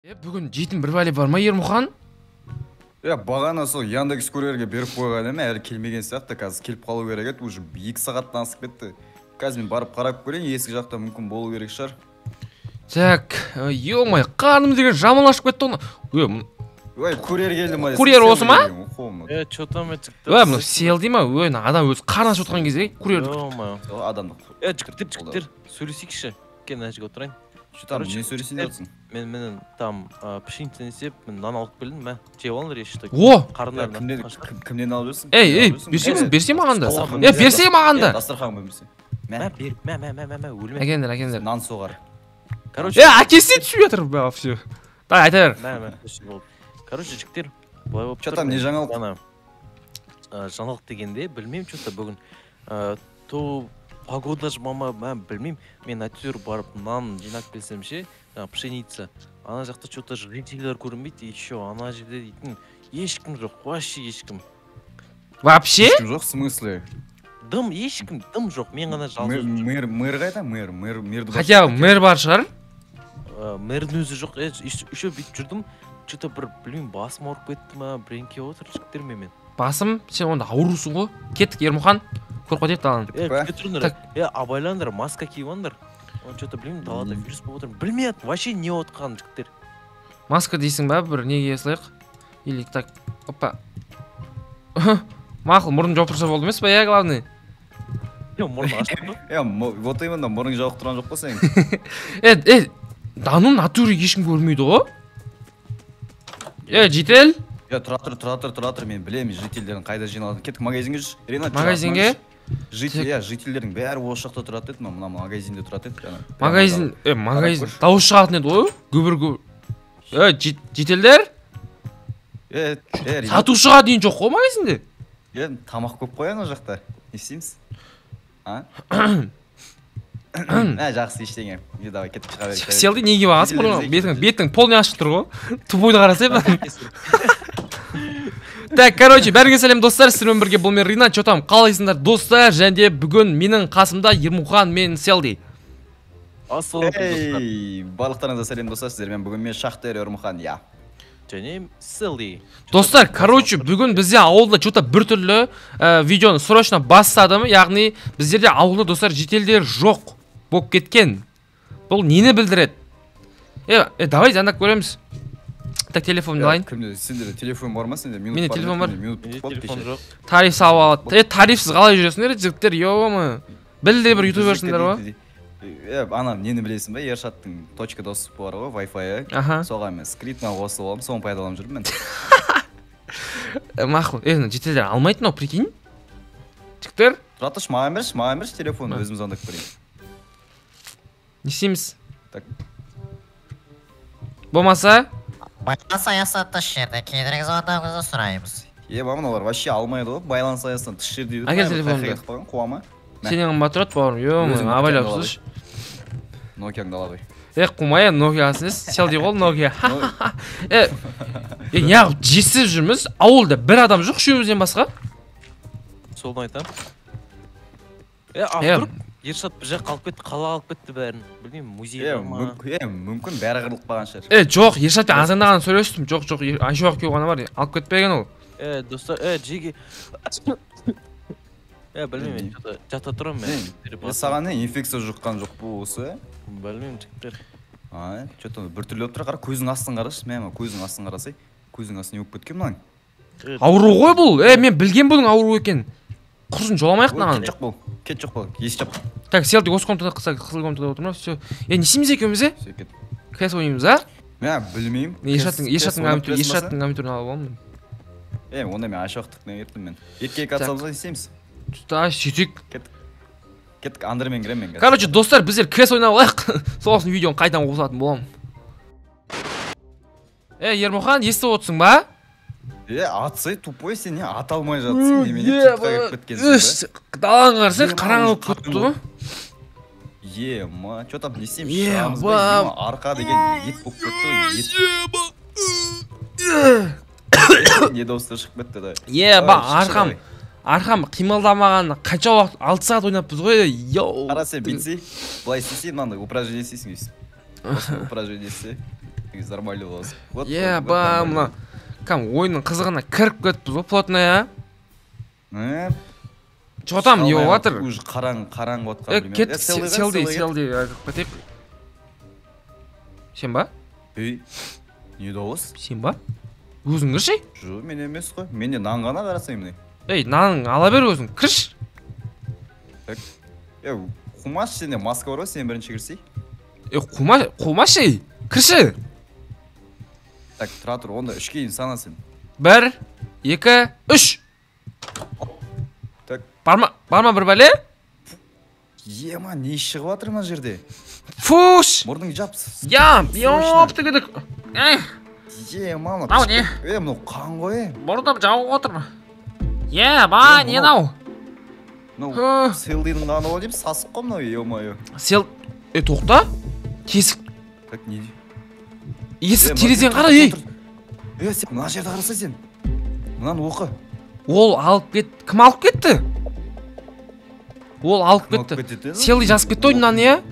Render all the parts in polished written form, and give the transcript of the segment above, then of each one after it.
Бүгін жейтін бір бәле бар ма, Ермұхан? Бағана сол Яндекс Курьерге беріп қойған еме, әлі келмеген сияқты. Қазір келіп қалу керек еді, уже 2 сағаттан асып кетті. Қазір мен барып қарап көрейін, есік жақта мүмкін болу керек шығар. Так, ё-май, қарным деген жаман ашып кетті оны. Ой, курьер келді ма? Курьер осы ма? Что там это? Мына сел дей ма? Адам өзі қарны ашып отқан кезде курьер. Адамдық. Жігіттер, сөйлесейікші. Кен әжіге отырайын. Что там, не сөйлесейін жатсың? Мен там пшеницаны есеп, мен нан алып келдім, мә, жеп алыңдар ешті. О! Кімнен алып жүрсің? Берсей маған да. Берсей маған да. Дастархан бөлмесе. Мә, өлме. Әкендер. Нан соғар. Әкесіне түсіп жатыр, все. Так, айта бер. Мә, короче, жігіттер, былай болып Что там, не жаңалық? Жаңалық дегенде, білмеймін, что-то бүгін то погода жмама, мен білмеймін, мен әйтеуір барып нан жинап келсем ше, пшеница. Ана жақта что-то жителер көрінбейді, еще ана жерде дейтін ешкім жоқ, вообще ешкім. Вообще? Ешкім жоқ, в смысле? Ешкім, дым жоқ, мен ғана жалғыз жүрмін. Мэр қайда? Мэрді бар. Хотя мэр бар шығар? Мэрдің өзі жоқ, еще бүйтіп жүрдім, что-то бір, білмеймін, басым ауырып кетті ма, біреңке отыр, жігіттер мен. Басым, сен онда аурусың ғой. Кеттік, Ермұхан. Көріп қойдық далан. Кетіріңдер, абайлаңдар, маска киіп алыңдар. Он что-то білмеймін, далада вирус болып отыр. Білмейді, вообще не отқан жігіттер. Маска дейсің ба, бір неге слайық? Или так, опа. Мақыл, мұрын жауып тұрса болды емес па, главный? Мұрын ашық тұр. Вот именно, мұрын жауып тұрған жоқ па сен? Дану натуре ешкім көрмейді ғой? Житель? Тұра тұр, мен білемін жительдердің қайда жиналатын. Кеттік магазинге жүр. Ренат, магазинге? Жительдердің бәрі осы жақта тұрады еді, мына магазинде тұрады еді. Магазин, дауыс шығатын еді ғой? Гүбір. Жительдер? Сатушыға дейін жоқ қой магазинде? Тамақ көп қой ана жақта. Не істейміз? Жақсы ештеңе. Давай кеттік шыға берейік. Селді неге бағасың? Беттің полный ашық тұр ғой? Тупойды қарасай. Так, короче, бәріңе сәлем достар, сіздермен бірге бұл мен Ринат, что там, қалайсыңдар достар, және бүгін менің қасымда Ермұхан мен Селди. Барлықтарыңызға сәлем достар, сіздермен бүгін мен Шахтер Ермұхан, я. Және Селди. Достар, короче, бүгін бізде ауылда что-то бір түрлі видеоны срочно бастадым, яғни біздерде ауылда достар жителдер жоқ болып кеткен. Бұл нені білдіреді? Давай заңдап көреміз. Так, телефонымды алайын. Сендерде телефон бар ма сенде? Менде телефон бар. Телефон жоқ. Тариф салып алады. Тарифсіз қалай жүресіңдер, жігіттер, ё-ма. Білді бір ютуберсіңдер ғой? Ана, нені білесің ба? Ершаттың точка доступы бар ғой, Wi-Fi-ы. Соған мен скриптіна қосып аламын, соны пайдаланып жүрмін мен. Мақұл, жителдер алмайтын ау, прикинь? Жігіттер? Тұра тұршы, маған берші телефон, өзім звондап көрейін. Не істейміз? Болмаса? Байланыс аясынан тыс жерде кейінірек звондауыңызды сұраймыз. Мамыналар вообще алмайды ғой, байланыс аясынан тыс жерде. Әкел телефонды. Қуама. Сенен қымбат тұрады бауырым, ё-ма, абайлап тұрсыш. Нокияңды ала қой. Қумай, Нокиясын ес, Селди қол Нокия. Неғып жесіп жүрміз, ауылда бір адам жоқ, үшеумізден басқа. Солын айтам. Автор, Ершат бір жақ қалып кетті, қала қалып кетті бәрін. Білмеймін, музей бар ма? Мүмкін бәрі қырылып қалған шығар. Жоқ, Ершатпен азандаған сөйлестім. Жоқ, айшуақ кеу ғана бар, алып кетпеген ол. Достар, жеге... Білмеймін, жата тұрам мен. Саған не, инфекция жұққан жоқ бұл осы? Білмеймін, жіктер. Что-то бір түрлі өттір қара, көзің астын қарашы, мәйма, көзің астын қарасай. Көзің астын өп кеткен мұнан. Ауру ғой бұл, мен білген бұның ауру екен. Құрсын жоламайық наған. Кет жоқ бол, есі жап. Так, Селди осы комнатада қылса, қызыл комнатада отыр ма? Все. Не істейміз екеуміз, кәс ойнаймыз, Мен білмеймін. Ешаттың компьютерін алып аламын. Онда мен ашуақтықпен ертім мен. Екі атсалымызға не істейміз? Сөйтік. Кеттік, андырмен кіремен. Короче, достар, біздер кәс ойнап алайық. Соғысын видеоны қайдан қосатын боламын. Ермұхан, естіп отырсың ба? Атсай тупой сен не ата алмай жатсың, немене тұтқа кеп кеткенсің ба? Далаң қарсай, қараңылып кетті ғой. Что там не істейміз шығамыз ба? Арқа деген ет болып кетті, не дауыстар шығып кетті да. Арқам қимылдамаған қанша уақыт 6 сағат ойнаппыз ғой. Қара сен бүйтсей, былай істесей, мынандай упражнение істейсің. Упражнение істе. и нормально боласың. Вот, Еба, мына кәм ойынның қызығына кіріп кетіппіз ғой плотная. Что там не болыватыр? Уже қараң болатқан. Кет, селди айтып кетейік. Сен ба? Ей, не дауыс? Сен ба? Өзің кірші? Жоқ, мен емес қой. Мен де нан ғана қарасайым не. Ей, нанын ала бер өзің, кірш. Қумаш сенде маска бар ғой, сен бірінші кірсей. Қумаш ей, кірші. Так, тұра тұр, онда үшке дейін сана сен. 1, 2, 3. Так. Барма бір бәле? Ема, не шығып жатыр мына жерде? Фуш! Мұрның жапсыз. Ёпты кедік. Ема, Ау не? мынау қан ғой. Мұрным жауып отыр. Ба, не нау? Мынау селдидің қаны ғой деймін, сасық қой мынау, ема-ё. Тоқта? Тесік. Так, не? Есік терезен қара, ей. Сен мына жерді қараса сен. Мынаны оқы. Ол алып кетті. Кім алып кетті? Ол алып кетті. Селди жазып кетті ойыннан, е?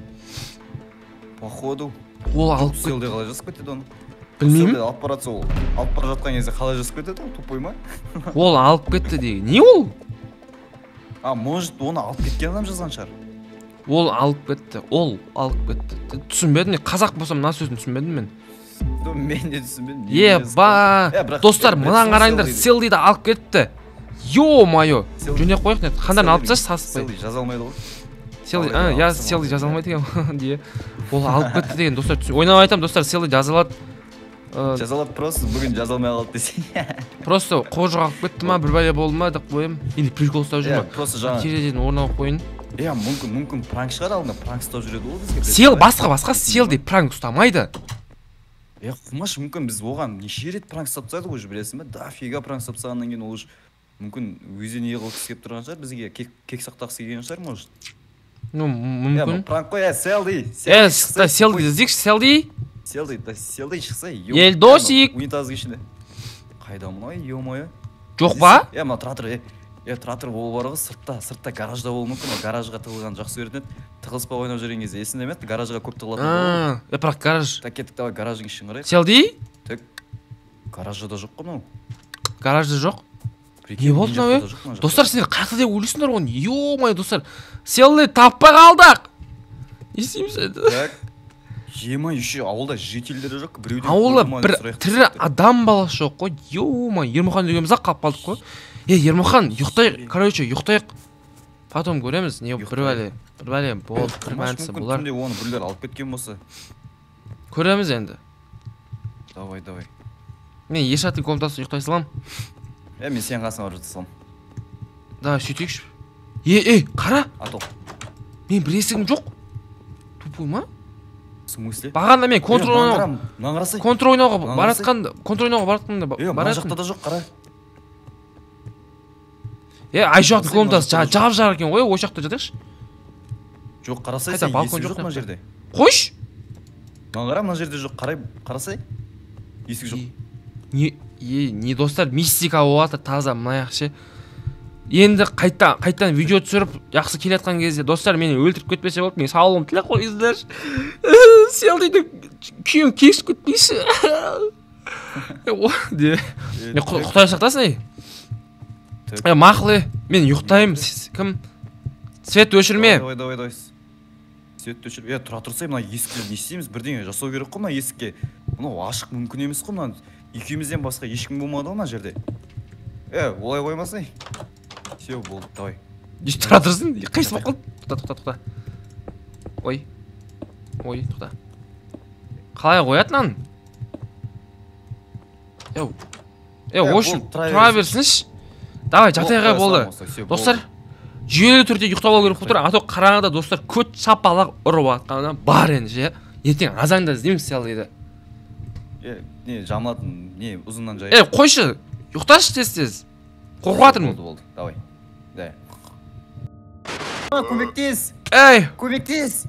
Походу. Ол алып кетті. Селди қалай жазып кетеді оны? Білмеймін. Селди алып баратса ол. Алып бара жатқан кезде қалай жазып кетеді ол, тупой ма? Ол алып кетті деген. Не ол? Может, оны алып кеткен адам жазған шығар. Ол алып кетті. Түсінбедім, қазақ болсам мына сөзін түсінбедім мен. Мен де түсінбедім. Еба, достар, мынан қарайындар, селдиді алып кетті. Ё-майо. Жөнек қойық не, қандан алып тасташы сасыппай. Селди жаза алмайды ғой. Селди жаза алмайды екен. Ол алып кетті деген, достар, ойнап айтам, достар, селди жазалады. Жазалады просто, бүгін жаза алмай қалды десең. Просто қожық алып кетті ма, бір бәле болды ма деп қойым. Или прикол ұстап жүр ма? Просто жаңа. Терезеден орын алып қойын. Мүмкін пранк шығар алдында, пранк ұстап жүреді ол бізге. Басқа селди пранк ұстамайды. Құмаш, мүмкін біз оған неше рет пранк ұстап тастадық уже, білесің бе? Дофига пранк ұстап тастағаннан кейін ол уже мүмкін өзі не қылғысы келіп тұрған шығар, бізге кек сақтағысы келген шығар, может. Мүмкін. Пранк қой, селди. Селди іздейікші, селди. Селди шықса, Елдосик. Унитаз кешінде. Қайда мынау, ё-моё. Жоқ ба? Мына тұратыр ол бар ғой, сыртта гаражда болу мүмкін, гаражға тығылған жақсы көретін еді. Тығылыспа ойнап жүрген кезде есінде емес, гаражға көп тығылатын. Бірақ гараж. Так, кеттік, давай гараждың ішін қарайық. Селди? Так, гаражда жоқ қой мынау. Гаражда жоқ? Не болды мынау? Достар, сендер қаяқта деп ойлайсыңдар ғой, ё-моё, достар. Селди таппай қалдық. Не істейміз енді? Так. Ема, еще ауылда жителдері жоқ, біреуден ауылда бір тірі адам баласы жоқ қой. Ё-моё, Ермұхан дегеніміз-ақ қалып қалдық қой. Ермұхан, ұйықтайық, короче, ұйықтайық. Потом көреміз, не бір бәле болды, бір мәнісі болар. Түнде оны бірлер алып кеткен болса. Көреміз енді. Давай. Мен Ешаттың комнатасы ұйықтай салам. Мен сен қасына барып салам. Давай, сөйтейікші. Қара. Мен бір есігім жоқ. Тупой ма? В смысле? Бағанда мен контр ойнауға баратқанда мына жақта да жоқ, қара. Ай жоқтың комнатасы жап-жар екен ғой, ой жақта жатайықшы. Жоқ, қарасай, сен есік жоқ мына жерде. Қойш? Мына жерде жоқ, қарасай. Есік жоқ. Не достар, мистика болаты таза мұнаяқшы. Енді қайттан видео түсіріп, жақсы келетқан кезде достар мені өлтіріп кетпесе болды, мен сауалым тіле қойыздар. Селдиді күйім кешіп кетпейші. Құдай сақтасын, мақылы, мен ұйықтайым, кім? Свет өшірме. Давай. Свет өшірме. Тұра тұрсай, мына есікті не істейміз? Бірдеңе жасау керек қой мына есікке. Мынау ашық мүмкін емес қой, мына екеумізден басқа ешкім болмады ғой мына жерде. Олай қоймасай. Все, болды, давай. Тұра тұрсын, қайсы бақыл? Тұқта. Ой, тұқта. Қалай қоятынан? Ошын, тұра берсінші. Давай, жатайға болды. Достар, жүйелі түрде ұйықтап алу керек бұтыр. Ато қараңғыда достар көт шапалақ ұрып атқанына бар енді. Ертең азаңда іздейміз селдиді. Не, жамылатын, не, ұзыннан жай. Қойшы, ұйықташы тез. Қорқып атырмын. Болды, давай. Көмектес! Көмектес!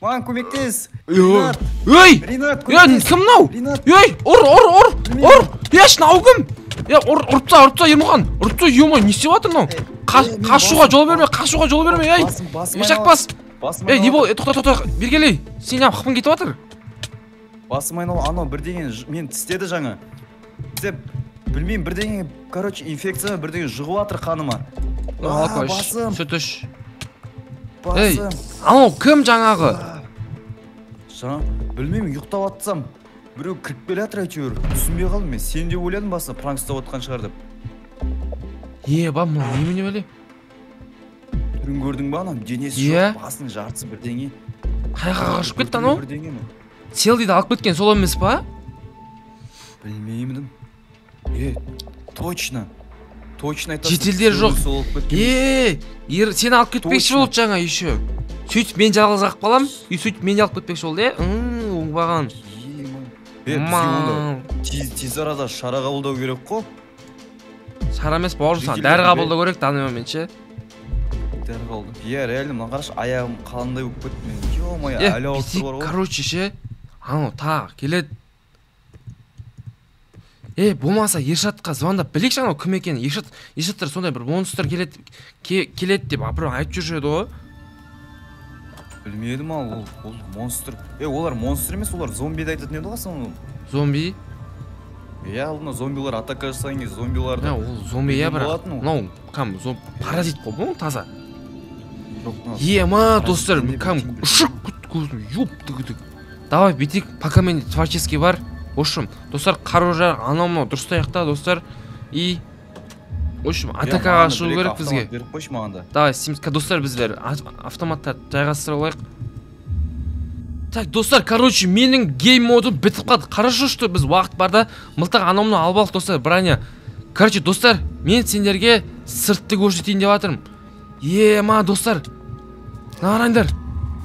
Маған көмектес! Ринат, кім нау? Ұр! Шынау кім? Ұртса, Ермұхан! Ұртса, ема, не істеп атыр нау? Қашуға жол берме, Ешак бас! Не бол, тоқта, бергелей! Сен ям қыпын кетіп атыр? басым айналып анау бірдеңе мен тістеді жаңа. Тістеп білмеймін бірдеңе, короче, инфекция бірдеңе жұғып жатыр қаныма. Басым. Сүт іш. Ей, Басым. анау кім жаңағы? Жаңа білмеймін, ұйықтап атсам біреу кіріп келе жатыр әйтеуір. Түсінбей қалдым мен. Сен де ойладың басында пранк ұстап отқан шығар деп. Ба, мынау немене бәле? Түрін көрдің ба анау? Денесі жоқ, басының жартысы бірдеңе. Қайға қашып кетті анау? Бірдеңе ме? Селдиді алып кеткен сол емес па? Білмеймін. Точно. Точно айтасың. Жетелдер жоқ. Сені алып кетпекші болды жаңа еще. Сөйтіп мен жалғыз ақып қалам, сөйтіп мен алып кетпекші болды, оңбаған. Тез арада шара қабылдау керек қой. Шара емес, бауыржан, дәрі қабылдау керек, танимамен ше. Дәрі қабылдау. Реально, мына қарашы, аяғым қаландай болып кетті мен. Ё-моё, әлі ауырып тұр бар ғой. Короче ше, анау тағы келеді. Болмаса Ершатқа звондап білейікші анау кім екенін. Ершаттар сондай бір монстр келеді деп біреу айтып жүреді ғой. Білмедім ал, ол монстр. Олар монстр емес, олар зомбиді айтатын еді ғой соны. Зомби? Алдына зомбилар атака жасаған кезде зомбиларды. Ол зомби бірақ. Мынау кәм паразит қой, бұл таза. Достар, кәм ұшық көзім, ёп-тігідік. Давай бетек, пока мен творческий бар. В общем, достар, қару-жарақ анау дұрыстайық та, достар. И в общем, атакаға шығу керек бізге. Беріп қойшы мағанда. Давай, достар, біздер автоматтар жайғастыра алайық. Так, достар, короче, менің гейм модым бітіп қалды. Қарашы, что біз уақыт барда мылтық анауымны алып алдық, достар, броня. Короче, достар, мен сендерге сыртты көрсетейін деп жатырмын. Достар. Қараңдар.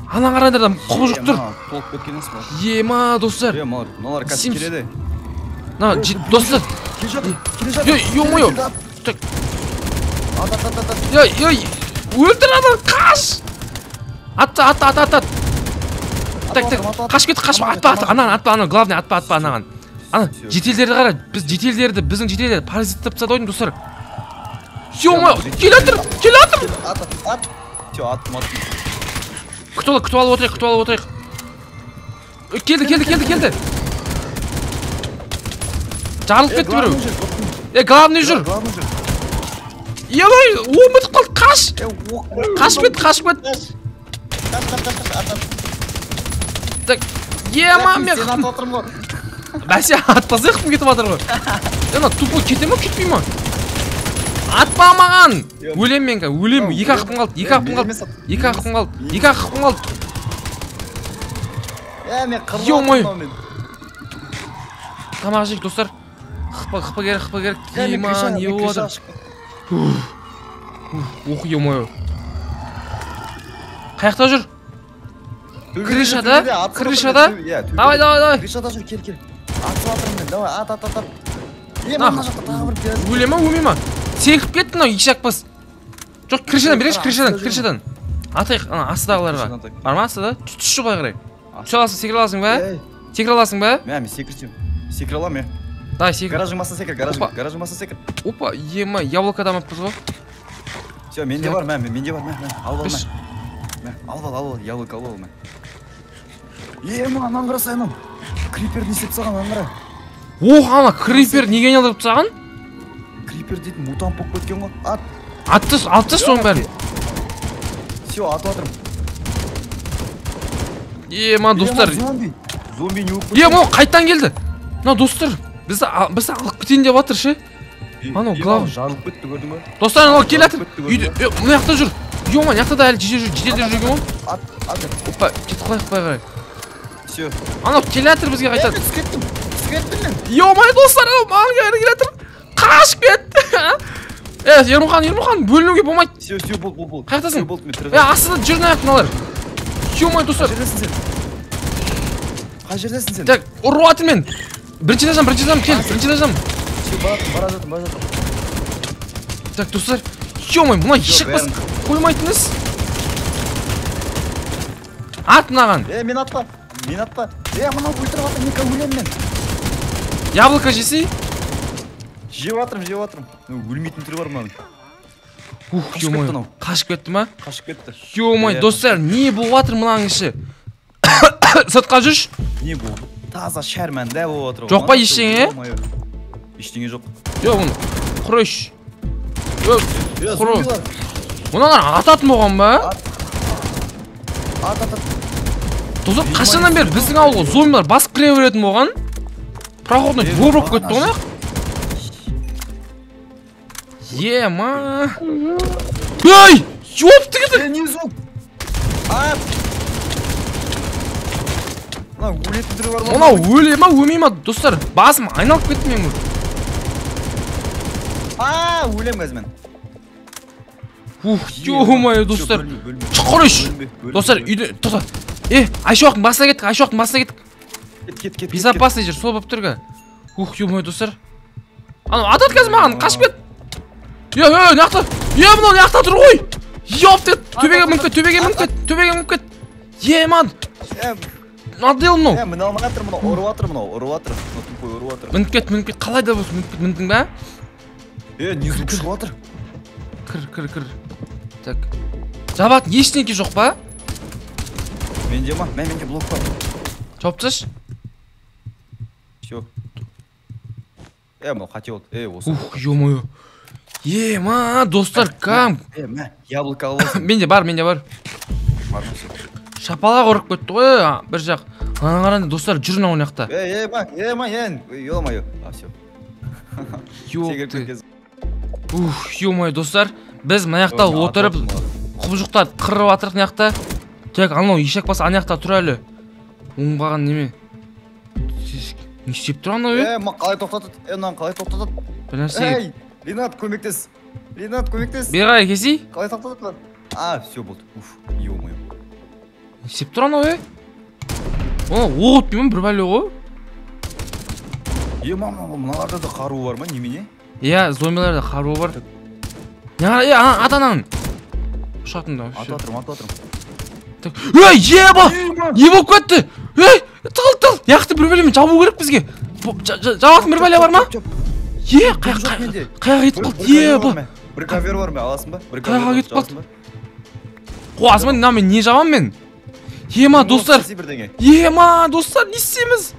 Ана қараңдар да құбы жұқ тұр. Толып кеткен емес ба? Достар. Мыналар қазір келеді. Достар. Ё-моё. Так. Өлтір аны, қаш. Атта. Так, қашып кетті, атпа. Ана, главный, атпа, анаған. Ана, жетелдерді қара, біздің жетелдерді паразиттап тастады ойын, достар. Ё-моё, келатыр. Ат. Аттым. Күтіп алып отырайық. Келді. Жарылып кетті біреу. Главный жүр. Ой, ұмытып қалды, қаш. Қашып кетті. Так, мен сен атып отырмын ғой. Бәсе, атпаса қым кетіп жатыр ғой. Тупой кете ма, кетпей ма? Атпа маған. Өлем мен қа, өлем. Екі ақпым қалды. Мен қырылып мен. Тамақ жейік, достар. Қыпа керек. Не болады? Ё-моё. Қаяқта жүр? Крышада? Давай. Крышада жүр, кел. Атып атырмын мен, давай, ат. Мына жақта тағы бір өле ма? Секіріп кетті мынау, ешак бас. Жоқ, крышадан берейікші, крышадан. Атайық, ана астыдағыларға. Бар ма астыда? Түші былай қарай. Түше аласың, секіре аласың ба? Секіре аласың ба? Мен секірсем. Секіре алам, Давай, секір. Гаражың басына секір. Опа, яблоко дамаппыз ғой. Все, менде бар, менде бар. Ал, яблоко ал, анан қарасай анау. Крипер не істеп тастаған, анан қара. Ана крипер неге айналдырып тастаған? Крипер дейтін мутант болып кеткен ғой. Атты соның бәрін. Все, атып атырым. Достар. Зомби не болып мынау қайттан келді. Достар, бізді алып кетейін деп жатыр ше. Анау глав жарылып кетті, көрдің бе? Достар, анау келатыр. Мына жақта жүр. Мына жақта да әлі жетелдер жүрген ғой. Опа, кетіп қалайық қарай. Все. Анау келатыр бізге қайтады. Түскеттім мен. Достар, маған кәрі келатыр. Қашып кетті. Ермұхан, бөлінуге болмайды. Все, бол. Қаяқтасың? Астыда жүрін аяқ мыналар. Достар. Қай жердесің сен? Так, ұрып атыр мен. Бірінші этаждан кел, бара жатырмын. Так, достар. Мына ешек бас қоймайтыныз. Ат мынаған. Мен атпа. Мынау өлтіріп атыр, мека өлем мен. Яблоко жесей? Жеп атырым. Өлмейтін түрі бар мынаның. Қашып кетті ма? Қашып кетті. Достар, не болып атыр мынаның іші? Сыртқа жүрш? Не бұл? таза шәрмәндә болып отыр. Жоқ па ештеңе? Ештеңе жоқ. Жоқ, оны құрыш. Жоқ, құры. Зомбилар. Мыналар ататын болған ба? Ат. Достар, қашаннан бері біздің ауылға зомбилар басып кіре беретін болған? Проходной двор болып кетті ғой. Ема. Ей! Ёпты кетті! Не зом? Мына өлетін түрі бар ма? Мынау өле ма, өлмей ма, достар? Басым айналып кетті мен. Өлем қазір мен. Ё-моё, достар. Құрыш! Достар, үйде, тоқта. Айшуақтың басына кеттік, Кет. Безопасный жер, сол болып тұрға. Ё-моё, достар. Анау атат қазір маған, қашып кет. Нақта. Мынау нақта тұр ғой. Ёпты, төбеге мүмкет. Ман. Надел мынау. Мынау ұрып атыр. Мініп кет, қалай да болсын, міндің ба? Не звук шығып атыр? Кір. Так. Жабатын ештеңке жоқ па? Менде ма? Менде блок бар. Жауып тасташы. Всё. Мынау қате болды. Осы. Ё-моё. Достар, кам. Яблоко аласың. Менде бар. Бар ма? Шапалақ ұрып кетті ғой, бір жақ. Ана қараңдар, достар, жүр мына жақта. Ё-моё. Всё. Ёпты. Ё-моё, достар, біз мына жақта отырып құбыжықтарды қырып атырық мына жақта. Тек анау ешек басы ана жақта тұр әлі. Оңбаған неме. Не істеп тұр анау? Қалай тоқтатады? Мынаны қалай тоқтатады? Бір нәрсе. Ринат, көмектес. Бері кесей? Қалай тоқтатады? Всё болды. Ё-моё. Не істеп тұр анау? Оқ өтпеймін, бір бәле ғой. Мыналарда да қаруы бар ма, немене? Зомбиларда қаруы бар. Атанан. Ұшатында. Ататырым. Еба! Не болып кетті? Тыл. Яқты бір бәлемен жабу керек бізге. Жабатын бір бәле бар ма? Қаяға кетіп қалды? Еба! Бір кавер бар ма, аласың ба? Қаяға кетіп қалды? Қуасымен, мен не жабам мен? Достар, не істейміз?